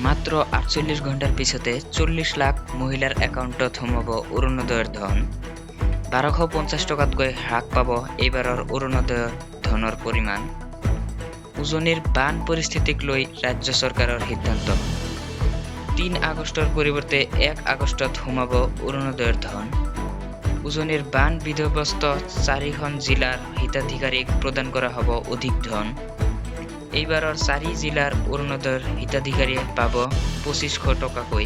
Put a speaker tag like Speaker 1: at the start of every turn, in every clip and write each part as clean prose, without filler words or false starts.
Speaker 1: মাত্ৰ ৪৮ ঘণ্টাৰ পিছতে ৪০ লাখ মহিলাৰ একাউণ্টত সোমাব অৰুণোদয়ৰ ধন। ১২৫০ টকাতকৈ হ্ৰাস পাব এইবাৰৰ অৰুণোদয়ৰ ধনৰ পৰিমাণ। উজনিৰ বান পৰিস্থিতিক লৈ ৰাজ্য চৰকাৰৰ সিদ্ধান্ত। ৩ আগষ্টৰ পৰিৱৰ্তে ১ আগষ্টত সোমাব অৰুণোদয়ৰ ধন। উজনিৰ বান বিধ্বস্ত ৪খন জিলাৰ হিতাধিকাৰীক প্ৰদান কৰা হ'ব অধিক ধন। এইবাৰৰ ৪ জিলাৰ অৰুণোদয়ৰ হিতাধিকাৰীয়ে পাব ২৫০০ টকাকৈ।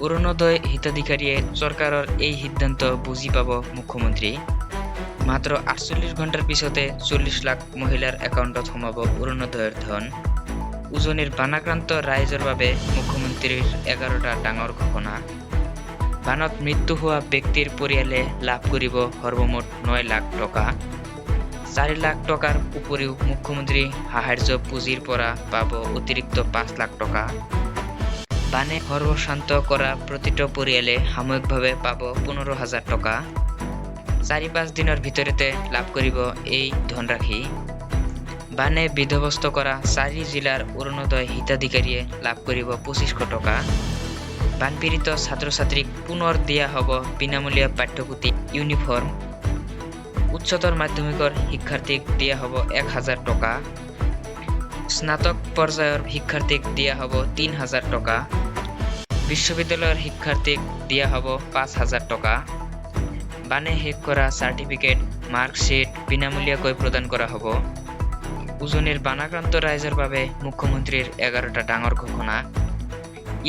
Speaker 1: অৰুণোদয় হিতাধিকাৰীয়ে চৰকাৰৰ এই সিদ্ধান্ত বুজি পাব মুখ্যমন্ত্ৰী। মাত্ৰ ৪৮ ঘণ্টাৰ পিছতে ৪০ লাখ মহিলাৰ একাউণ্টত সোমাব অৰুণোদয়ৰ ধন। উজনিৰ বানাক্ৰান্ত ৰাইজৰ বাবে মুখ্যমন্ত্ৰীৰ ১১টা ডাঙৰ ঘোষণা। বানত মৃত্যু হোৱা ব্যক্তিৰ পৰিয়ালে লাভ কৰিব সৰ্বমুঠ ৯ লাখ টকা। ৪ লাখ টকাৰ উপৰিও মুখ্যমন্ত্ৰী সাহায্য পুঁজিৰ পৰা পাব অতিৰিক্ত ৫ লাখ টকা। বানে সৰ্বশান্ত কৰা প্ৰতিটো পৰিয়ালে সাময়িকভাৱে পাব ১৫,০০০ টকা। ৪-৫ দিনৰ ভিতৰতে লাভ কৰিব এই ধনৰাশি। বানে বিধ্বস্ত কৰা ৪ জিলাৰ অৰুণোদয় হিতাধিকাৰীয়ে লাভ কৰিব ২৫০০ টকা। বানপীড়িত ছাত্ৰ-ছাত্ৰীক পুনৰ দিয়া হ'ব বিনামূলীয়া পাঠ্যপুথি, ইউনিফৰ্ম। উচ্চতৰ মাধ্যমিকৰ শিক্ষাৰ্থীক দিয়া হ'ব ১,০০০ টকা। স্নাতক পৰ্যায়ৰ শিক্ষাৰ্থীক দিয়া হ'ব ৩,০০০ টকা। বিশ্ববিদ্যালয়ৰ শিক্ষাৰ্থীক দিয়া হ'ব ৫,০০০ টকা। বানে শেষ কৰা চাৰ্টিফিকেট, মাৰ্কশ্বিট বিনামূলীয়াকৈ প্ৰদান কৰা হ'ব। উজনিৰ বানাক্ৰান্ত ৰাইজৰ বাবে মুখ্যমন্ত্ৰীৰ ১১টা ডাঙৰ ঘোষণা।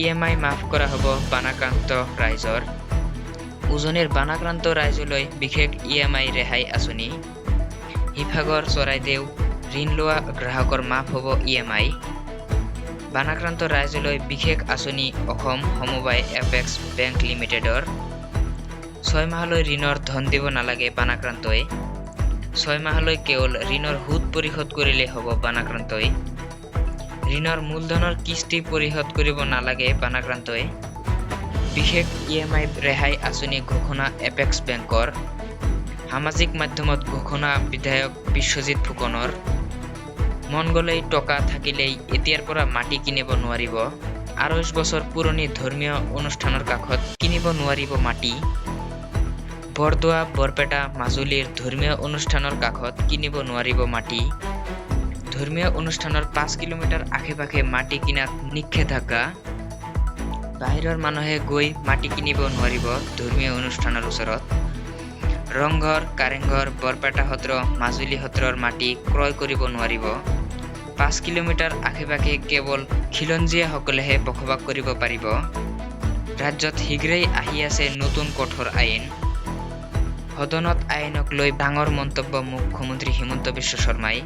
Speaker 1: EMI মাফ কৰা হ'ব বানাক্ৰান্ত ৰাইজৰ। উজনিৰ বানাক্ৰান্ত ৰাইজলৈ বিশেষ EMI ৰেহাই আঁচনি। শিৱসাগৰ, চৰাইদেউ ঋণ লোৱা গ্ৰাহকৰ মাফ হ'ব EMI। বানাক্ৰান্ত ৰাইজলৈ বিশেষ আঁচনি অসম সমবায় এপেক্স বেংক লিমিটেডৰ। ৬ মাহলৈ ঋণৰ ধন দিব নালাগে বানাক্ৰান্তই। ৬ মাহলৈ কেৱল ঋণৰ সুদ পৰিশোধ কৰিলেই হ'ব বানাক্ৰান্তই। ঋণৰ মূলধনৰ কিস্তি পৰিশোধ কৰিব নালাগে বানাক্ৰান্তই। বিশেষ EMI ৰেহাই আঁচনি ঘোষণা এপেক্স বেংকৰ। সামাজিক মাধ্যমত ঘোষণা বিধায়ক বিশ্বজিৎ ফুকনৰ। মন গ'লেই টকা থাকিলেই এতিয়াৰ পৰা মাটি কিনিব নোৱাৰিব। ২৮ বছৰ পুৰণি ধৰ্মীয় অনুষ্ঠানৰ কাষত কিনিব নোৱাৰিব মাটি। বৰদোৱা, বৰপেটা, মাজুলীৰ ধৰ্মীয় অনুষ্ঠানৰ কাষত কিনিব নোৱাৰিব মাটি। ধৰ্মীয় অনুষ্ঠানৰ ৫ কিলোমিটাৰ আশে-পাশে মাটি কিনাত নিষেধাজ্ঞা। বাহিৰৰ মানুহে গৈ মাটি কিনিব নোৱাৰিব ধৰ্মীয় অনুষ্ঠানৰ ওচৰত। ৰংঘৰ, কাৰেংঘৰ, বৰপেটা সত্ৰ, মাজুলী সত্ৰৰ মাটি ক্ৰয় কৰিব নোৱাৰিব। ৫ কিলোমিটাৰ আশে-পাশে কেৱল খিলঞ্জীয়াসকলেহে বসবাস কৰিব পাৰিব। ৰাজ্যত শীঘ্ৰেই আহি আছে নতুন কঠোৰ আইন। সদনত আইনক লৈ ডাঙৰ মন্তব্য মুখ্যমন্ত্ৰী হিমন্ত বিশ্ব শৰ্মাই।